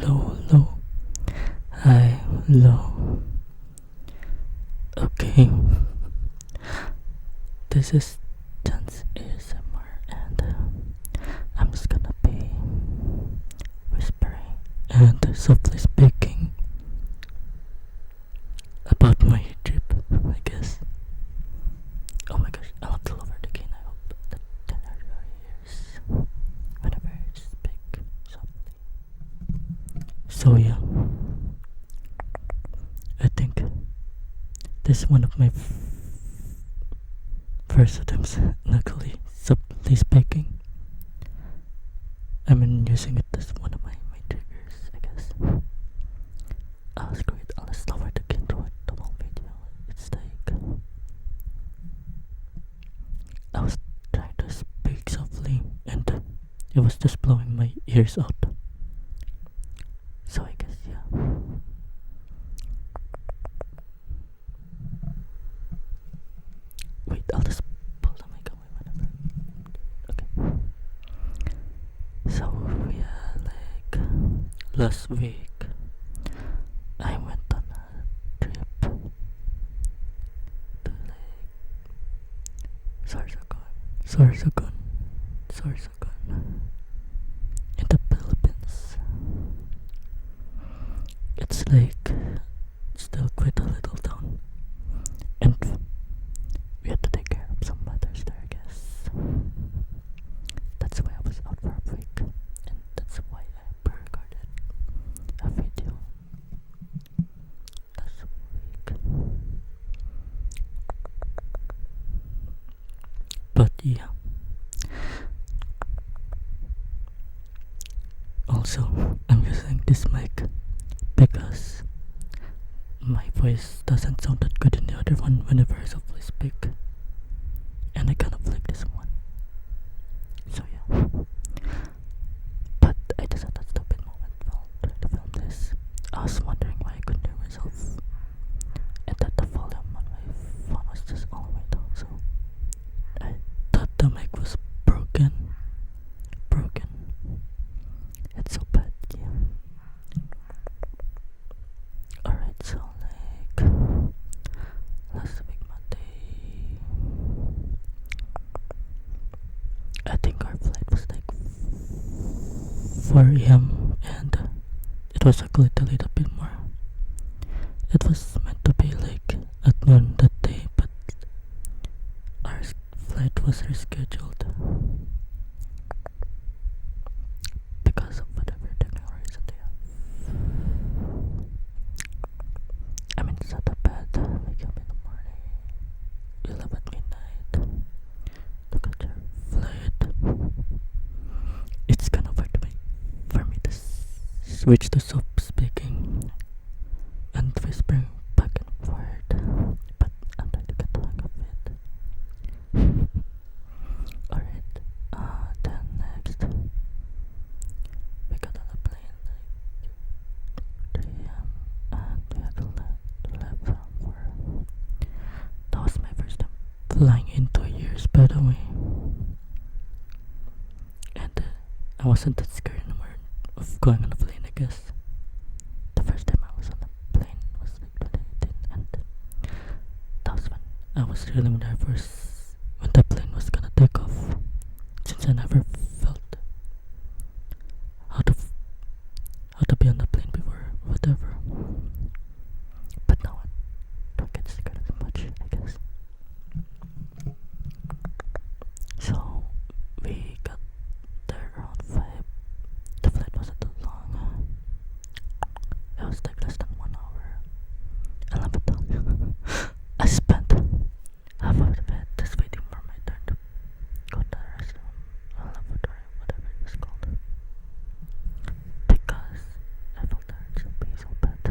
low, low, high, low. Okay, this is Dance ASMR, and I'm just gonna be whispering and softly speaking about my trip, I guess. Oh my gosh, I love to lower the gain. I hope that everyone hears whenever I speak softly. So yeah, I think this is one of my first attempts luckily softly speaking. I mean using it as one of my triggers, I guess. Screw it, I'll just lower the gain to the whole video. It's like I was trying to speak softly and it was just blowing my ears out. So I guess yeah. Wait, I'll just pull the mic away whenever. Okay. So yeah, like last week I went on a trip to like Sorsogon in the Philippines. It's like still quite a little town, and we had to take care of some matters there, I guess. That's why I was out for a week, and that's why I pre-recorded a video last week. But yeah. Also, I'm using this mic because my voice doesn't sound that good in the other one whenever I softly speak, and I kind of like this one. So yeah. But I just had a stupid moment while trying to film this. I was wondering why I couldn't hear myself, and that the volume on my phone was just all the way down. So I thought the mic was broken. It's so bad, yeah. Alright, so like last week Monday, I think our flight was like 4 a.m. and it was actually delayed a bit more. It was meant to be like at noon that day, but our flight was rescheduled because of whatever technical reason they have. I mean, it's not that bad. Wake up in the morning, you leave at midnight, look at your flight. It's kind of hard for me to switch to soft speaking and whispering back and forth, but I'm trying to get the hang of it. Alright, then next we got on a plane like 3 a.m. and we had to leave for. That was my first time flying in 2 years, by the way, and I wasn't that scared anymore of going on a plane, I guess. The first time I was on a plane was like 2018, and that was when I was really nervous when the plane was gonna take off, since I never felt how to be on the plane before, whatever. But now I don't get scared as much, I guess. So we got there around 5. The flight wasn't too long. It was like less than 1 hour. I love it. I spent half of it just waiting for my turn to go to the restroom, lavatory, whatever it was called, because I felt the urge to pee so bad.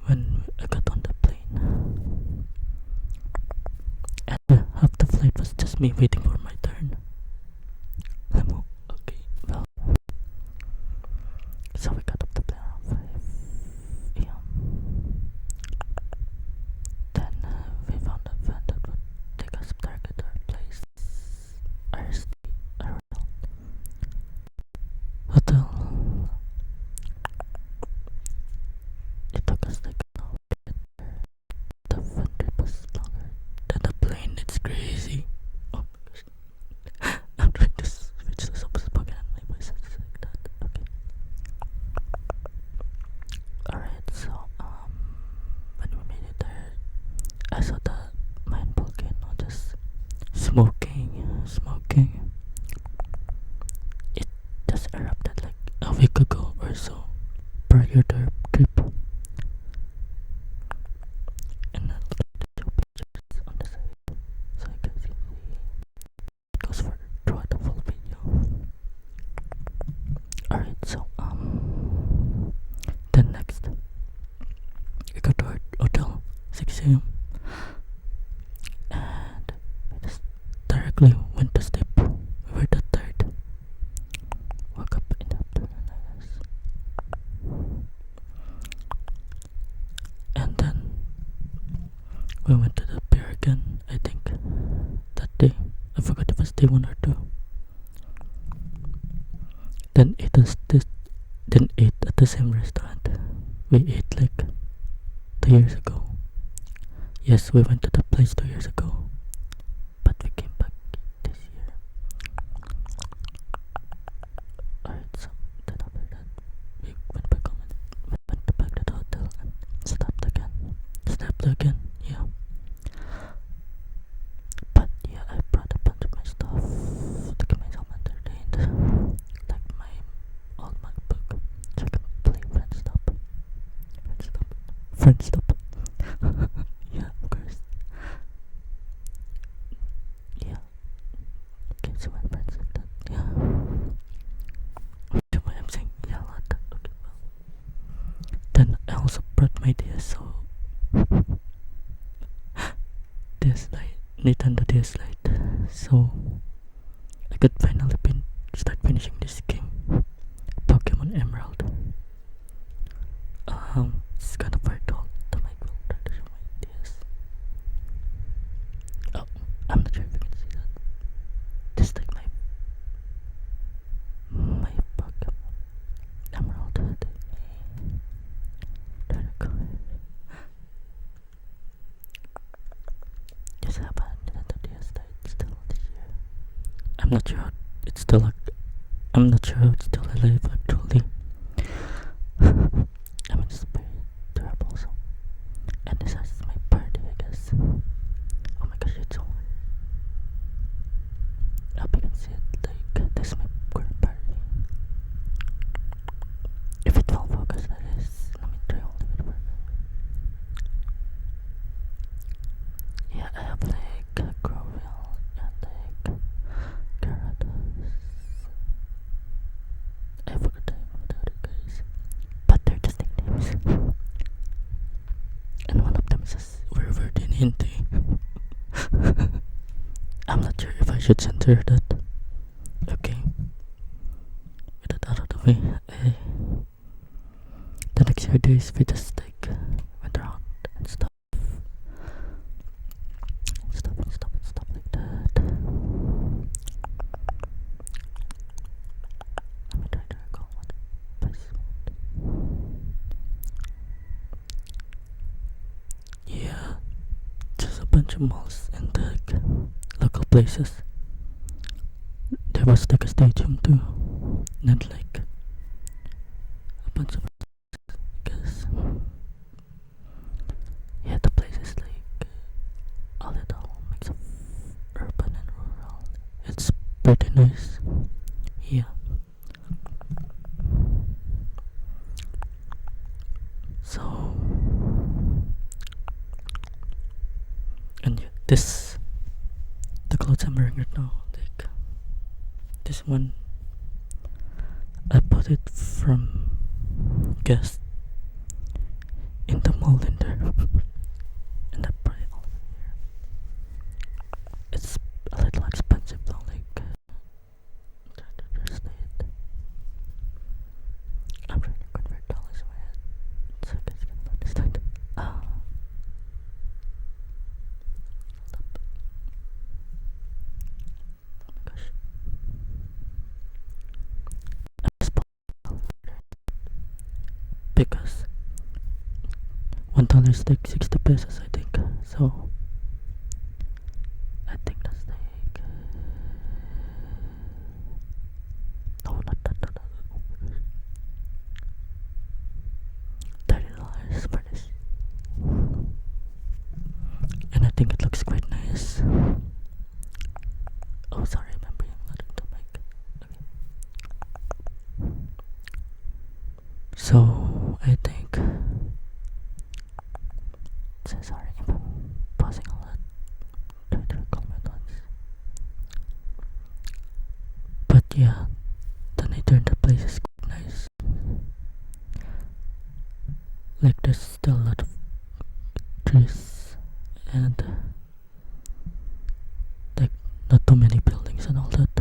When I got on the plane, and half the flight was just me waiting for my turn. Okay, well, so we got up the plane around 5 a.m. Then we found a van that would take us back to our place, our hotel. I saw the main volcano just smoking. It just erupted like a week ago or so, prior to our trip. And I'll try to show pictures on the side so you guys can see it goes for throughout the full video. Alright, so then next we go to our hotel 6 a.m. and we just directly went to sleep. We were that tired. Woke up in the afternoon, I guess. And then we went to the pier again, I think, that day. I forgot if it was day 1 or 2. Then ate at the same restaurant we ate like 2 years ago. Yes, we went to the place 2 years ago, but we came back this year. Alright, so then after that, we went back home and went back to the hotel and slept again, yeah. But yeah, I brought a bunch of my stuff to keep myself entertained, like my old MacBook, so I can play Friend Stop. Yeah, of course. Yeah, okay, so my friends like that. Yeah. Okay, I'm saying yeah a lot. Okay, well. Then I also brought my DSO. DS Lite, Nintendo DS Lite. So I could finally start finishing this game, Pokemon Emerald. It's kind of hard to hold the mic while trying to show my DS. Oh, I'm not sure if you can see that. Just like my Pokemon Emerald. Let me try to go ahead. Just have a Nintendo DS Lite still this year. I'm not sure how it's still alive actually. I mean, it's very durable, so. And this is my party, I guess. Oh my gosh, it's so hard. I hope you can see it. Like, this is my current party. If it will focus, I guess. Let me try holding it for a minute. Yeah, I have like Groville and like Gyarados. I forgot the name of the other guys, but they're just nicknames. And one of them says we're Verdin Hindi. I'm not sure if I should censor that. Okay, with that out of the way, the next few days we just like went around and stuff like that. Let me try to recall what place. Yeah, just a bunch of malls and like local places. There was like a stadium too, and like a bunch of I guess. Yeah, the place is like a little mix of urban and rural. It's pretty nice. Yeah. So, and yeah, the clothes I'm wearing right now, like this one, I bought it from Guess in the mall in there, and I brought it all over here. It's a little expensive though, like I'm trying to translate it. I'm trying to convert dollars in my head so you guys can understand. Hold up. Oh my gosh. I just bought because $1 is like 60 pesos, I think. So I think that's like no, not that. Oh my gosh. $30 for this. think it looks quite nice. Oh, sorry, I'm breathing a lot into the mic. Okay. So I think. So sorry if I'm pausing a lot. Try to recall my thoughts. But yeah, the nature in the place is quite nice. Like there's still a lot of trees and like not too many buildings and all that.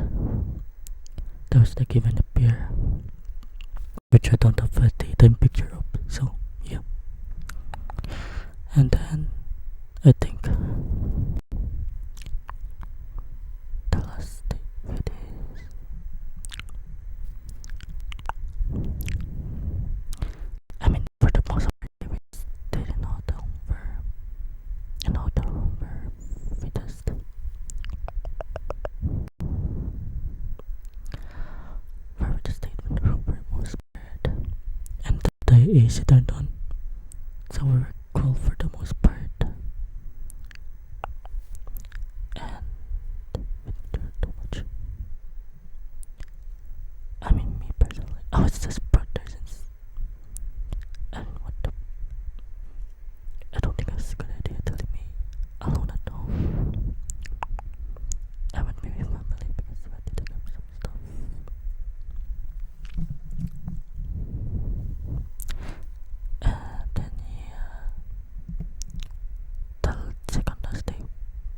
There was like even a pier, which I don't have a daytime picture of. So yeah, and then I think the last few days, I mean for the most part we stayed in a hotel room where we just stayed in the room for the most part, and the AC turned on, so we were cool for the most part. And we didn't do too much. I mean, me personally, I was just brothers and what the. I don't think it was a good idea telling me alone at home. I went with my family because we had to take up some stuff. And then yeah,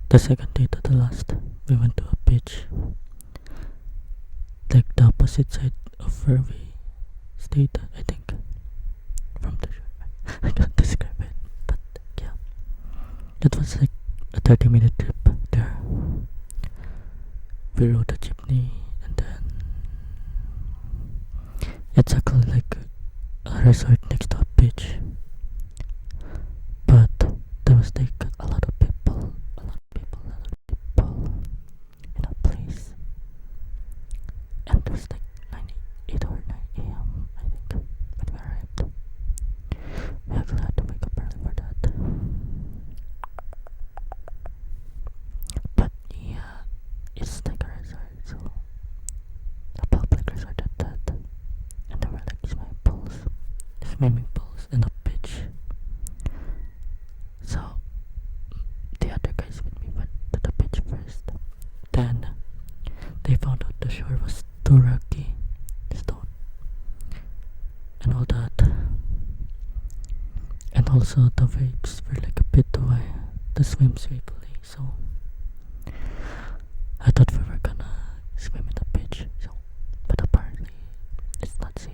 the second day to the last, we went to a beach, like the opposite side of where we stayed. I think from the shore. I can't describe it, but yeah, it was like a 30-minute trip there. We rode a jeepney, and then it's actually like a resort next to a beach, but there was like a lot of people in a place, and it was like 8 or 9 a.m. I think when we arrived. We actually had to wake up early for that. But yeah, it's like a resort, so a public resort at that. And there were like swimming pools and a beach. So the other guys with me went to the beach first. Then they found out the shore was too rocky, stone, and all that. And also the waves were like a bit too high to swim safely, so I thought we were gonna swim in the beach, so but apparently it's not safe,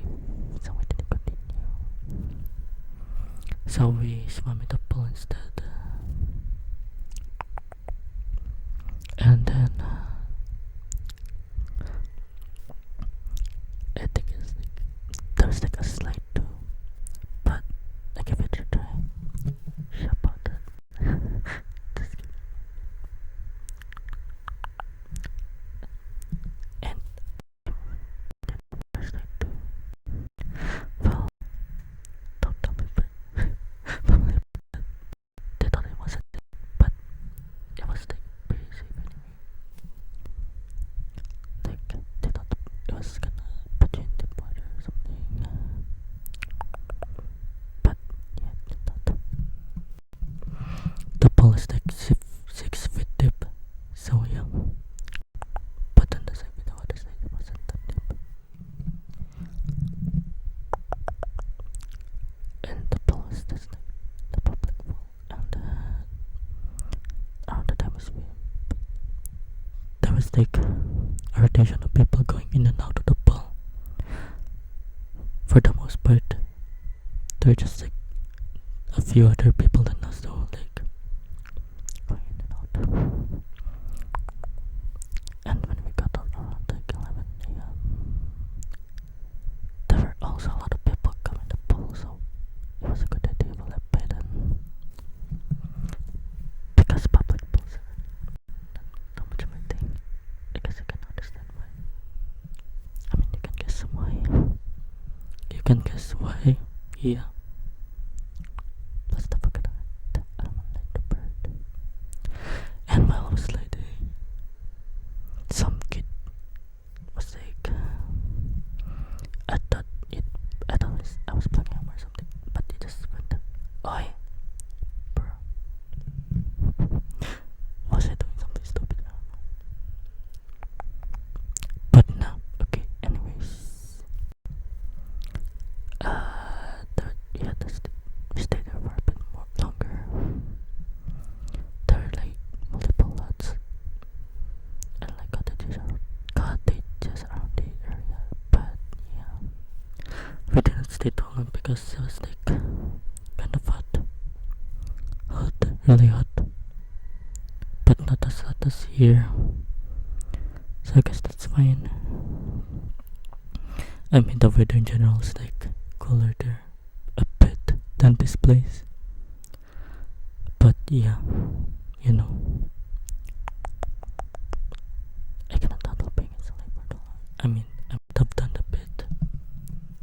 so we didn't continue. So we swam in the pool instead. And then I think there's like a slide too, but I give it a try. Shut about that. Just kidding. And there's slide too. Well, don't tell me, but family, they thought it wasn't, but it was like pretty safe anyway. Like they thought it was gonna put you in deep water or something, but yeah, it did not. The pool is like 6 feet deep, so yeah. But on the side with the other side, it wasn't that deep. And the pool is just like the public pool, and around the time we swim, there was like a rotation of people going in and out of the pool. For the most part, there were just like a few other people than us, though, like going in and out. And when we got out around like 11 a.m., there were also a lot of people coming to the pool, so it was a good idea to let by then. Because public pools are not so much of a thing. I guess I can understand why. I mean, you can guess why. Yeah. Plus the fact that I'm like the bird. And while I was sliding, some kid was like, I thought it, I was plugging him or something, but he just went, "Oi, bro, was I doing something stupid?" I don't know. But no, okay. Anyways, we had to stay there for a bit more longer. There are like multiple lots and like cottages around the area, but yeah, we didn't stay too long because it was like kind of hot, really hot, but not as hot as here. So I guess that's fine. I mean, the weather in general is like cooler there a bit than this place. But yeah, you know, I cannot handle being inside for too long. I mean, I would have done a bit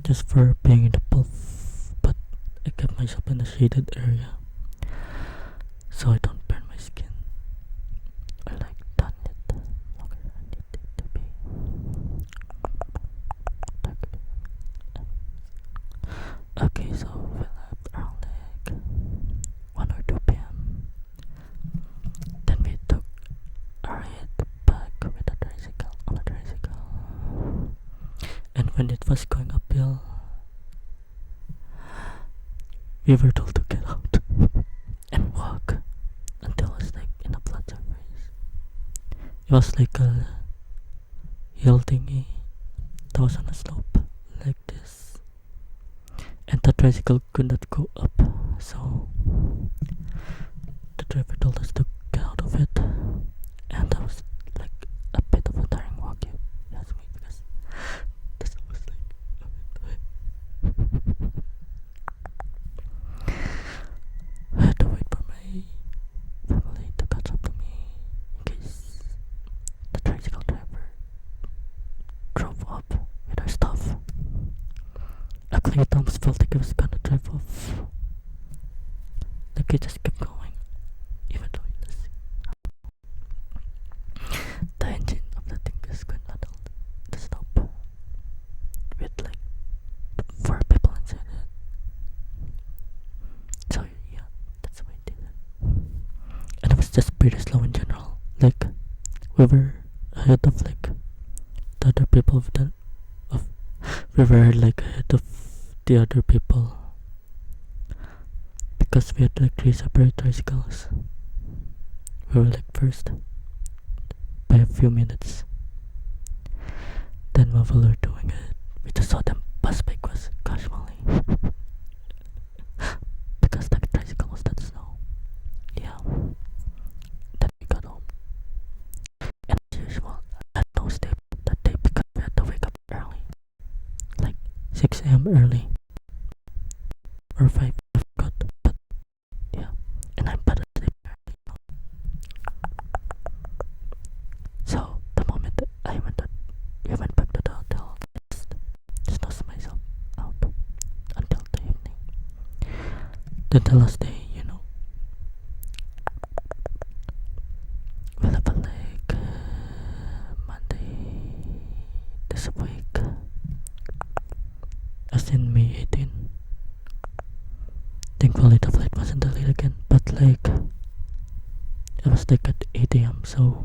just for being in the pool, but I kept myself in a shaded area so I don't burn my skin or like done it longer than I need it to be. Okay, so we left around like 1 or 2 p.m. Then we took a ride back with a tricycle on a tricycle. And when it was going uphill, we were told to get out and walk until it was like in a flat surface. It was like a hill thingy that was on a slope like this. And the tricycle could not go up, so the driver told us to get out of it. And that was like a bit of a tiring walk, you ask me, because this was like a bit. I had to wait for my family to catch up to me in case the tricycle driver drove up with our stuff. Luckily, it almost felt like it was gonna drive off. Like it just kept going, even though the engine of the thing is could not hold the stop with like 4 people inside it. So yeah, that's the way it did it. And it was just pretty slow in general. Like we were ahead of like the other people we were like ahead of the other people because we had like 3 separate tricycles. We were like first by a few minutes. Then while we were doing it, we just saw them pass by us casually because the tricycle was that slow. Yeah. Then we got home. And as usual, I had no sleep that day because we had to wake up early. Like 6 a.m. early. Or 5, I forgot. But yeah. And I'm bad at sleeping early. So the moment we went back to the hotel, I just snuzzed myself out until the evening. Then the last day, we'll have a like Monday this week, as in May 18. Thankfully the flight wasn't delayed again, but like it was like at 8 a.m. so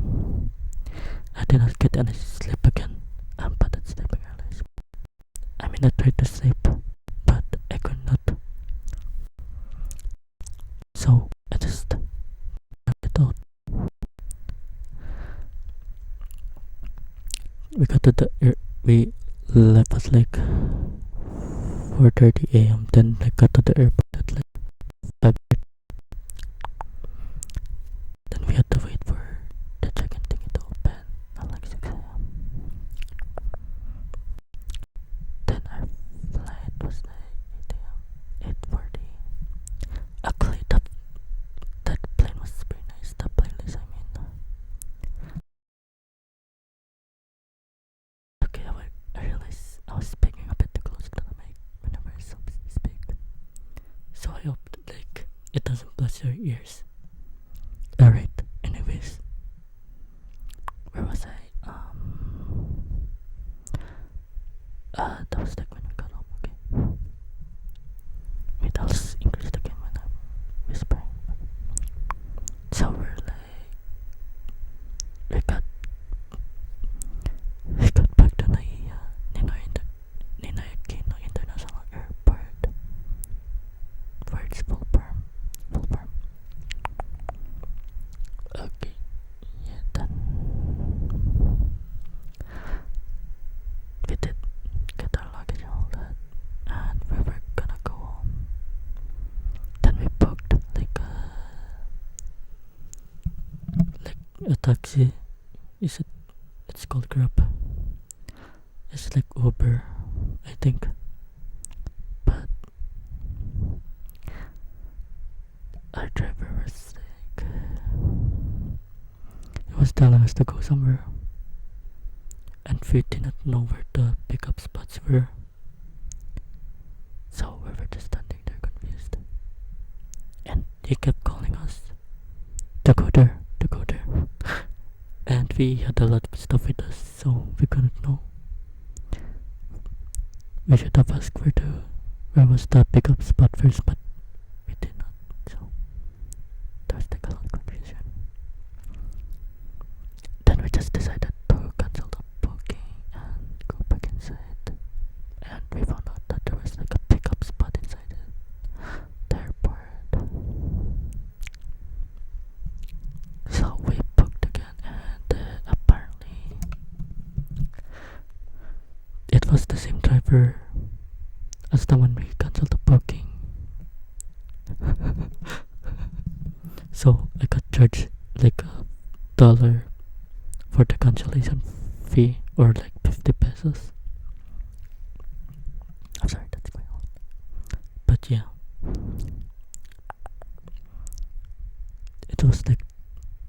I did not get any sleep again. I'm bad at sleeping early. I mean, I tried to sleep, but I could not. So I just knocked it out. We left at like 4:30 a.m. Then I got to the airport at like 5:30. Then we had to wait for the check-in thingy to open at like 6 a.m. Then our flight was like 8 a.m. 8:40. Actually, that plane was pretty nice. The playlist, I mean. Okay, I realized I was speaking a bit too close to the mic whenever I speak. So I hope like it doesn't blast your ears. Alright, anyways. Okay, yeah, then we did get our luggage and all that, and we were gonna go home. Then we booked a taxi. Is it? It's called Grab. It's like Uber, I think. But our driver was he was telling us to go somewhere, and we did not know where the pickup spots were. So we were just standing there confused. And he kept calling us to go there, to go there. And we had a lot of stuff with us, so we couldn't know. We should have asked where was the pickup spot first, but we did not. So there was a lot of confusion. Then we just decided to cancel the booking and go back inside. And we found out that there was a pickup spot inside the airport. So we booked again, and apparently it was the same driver as the one we cancelled the booking. So I got charged $1 for the cancellation fee, or 50 pesos. I'm sorry, that's going on. But yeah, it was the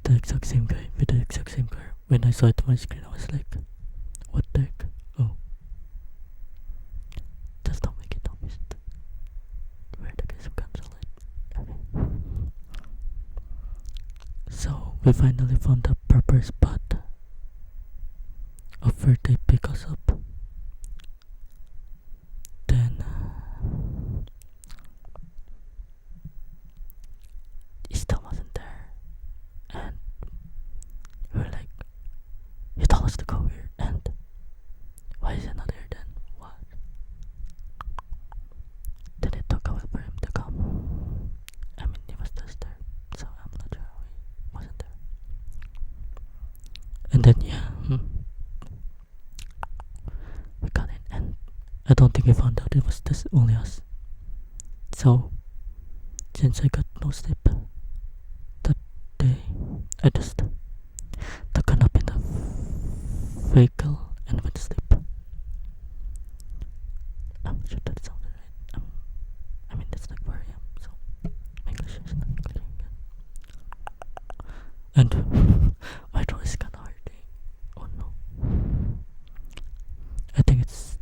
exact same guy with the exact same car. When I saw it on my screen, I was like, what the heck? Oh, just don't make it obvious where the guys who cancel it. Okay. So we finally found the proper spot of where they pick us up. Then he still wasn't there, and we were like, "You told us to go here, and why is it not here then? What?" Then it took a while for him to come. I mean, he was just there, so I'm not sure why he wasn't there. And then we got in, and I don't think we found out it was just only us. So since I got no sleep that day, I just took a nap in the vehicle and went to sleep. I'm sure that sounded right. I mean, that's like where I am, so my English is not clear again. And my throat is kinda hurting. Oh no. I think it's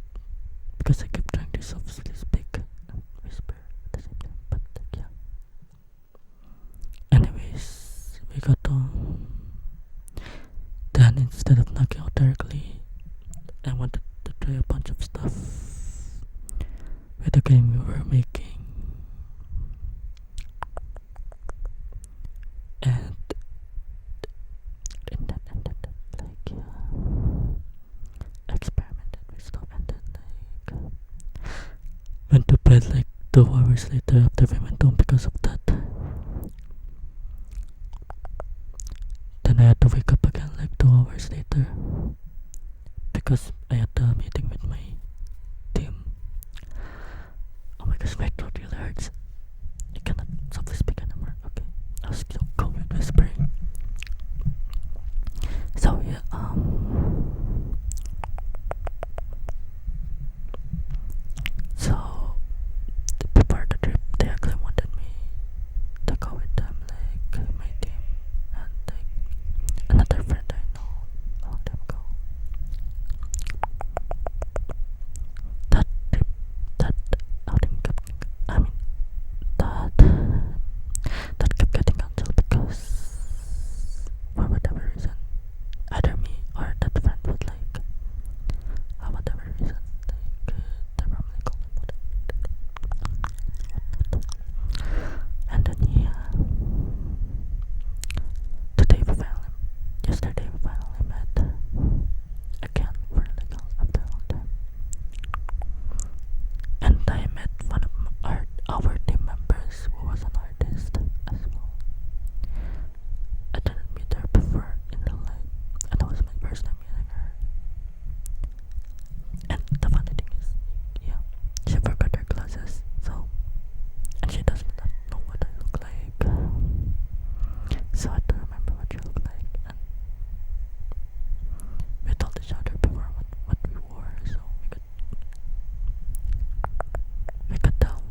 because I keep trying to softly speak and whisper at the same time, but yeah. Anyways, we got on. Then instead of knocking out directly, I wanted to try a bunch of stuff with the game we were making. And experimented with stuff, and then went to bed 2 hours later after we went home because of that. Then I had to wake up again 2 hours later because I had a meeting with my team. Oh my gosh, my throat really hurts. I cannot softly speak anymore. Okay, I was so cold with whispering. So yeah, so before the trip, they actually wanted me to go with them, my team and another So I don't remember what she looked like, and we told each other before what we wore, so we could tell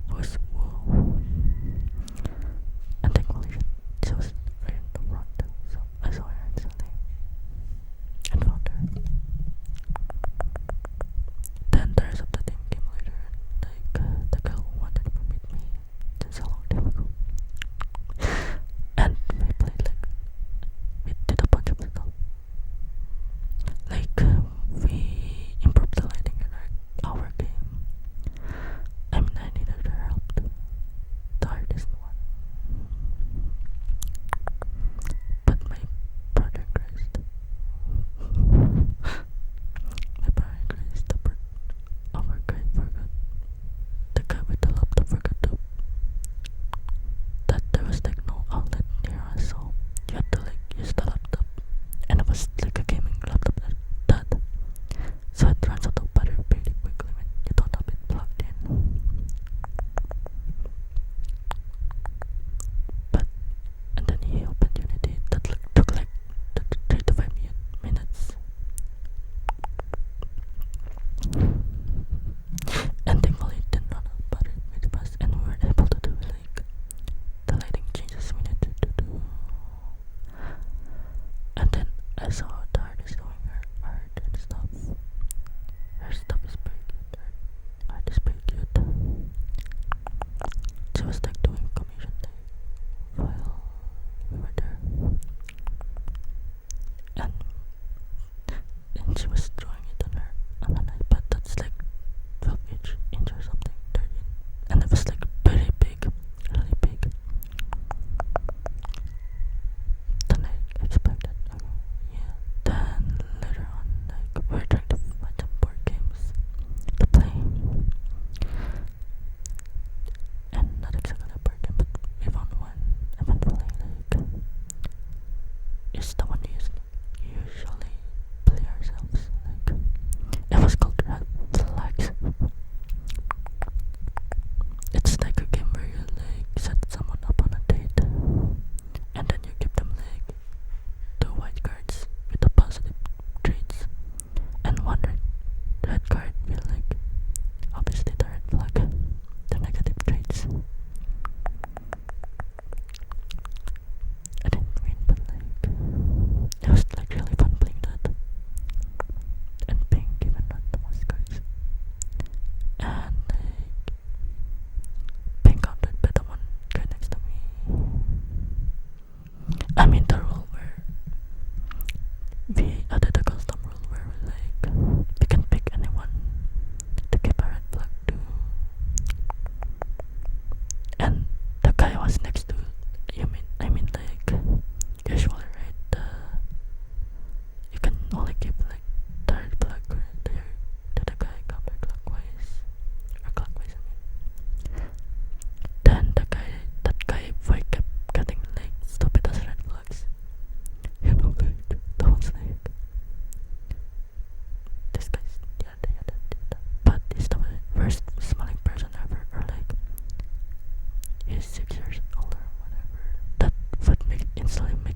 who's who. And thankfully she was right in the front, so I saw her instantly and found her. Then the rest of the team came later, and the girl who wanted to meet me since a long time ago. And we played we did a bunch of stuff. We improved the lighting in our game. I mean, I needed her help too. The hardest one. But my brother Christ. My brother Christ, our guy forgot. The guy with the laptop forgot that there was no outlet near us, so you had to use the laptop. And it was a gaming laptop that so it runs out of battery pretty quickly when you don't have it plugged in. But and then he opened Unity that took 3 to 5 minutes. And thankfully it didn't run out of battery really fast, and we were able to do the lighting changes we needed to do. And then I saw the artist doing her art and stuff. Her stuff is pretty good. Her art is pretty good. She was doing commission day while we were there. And she was drawing it on an iPad that's 12 inch or something, 13. And it was very big, really big. Than I expected. Yeah. Then later on, we were trying to find some board games to play. And not exactly a board game, but we found one eventually. It's the one we usually play ourselves. It was called Red Flags. It's a game where you set someone up on a date, and then you give them 2 white cards with the positive traits, and 1 red card with obviously the red flag, the negative traits. I didn't win, but it was really fun playing that and being given the most cards, and being countered by the one guy next to me. I mean, the rule where we added a custom rule where we can pick anyone to give a red flag to, and the guy was next to usually, right, you can only give the red flag to the guy counterclockwise or clockwise, Then that guy kept getting stupid as red flags. That one's this guy's yada. But he's the worst smelling person ever, or he's 6 years old or whatever. That would instantly make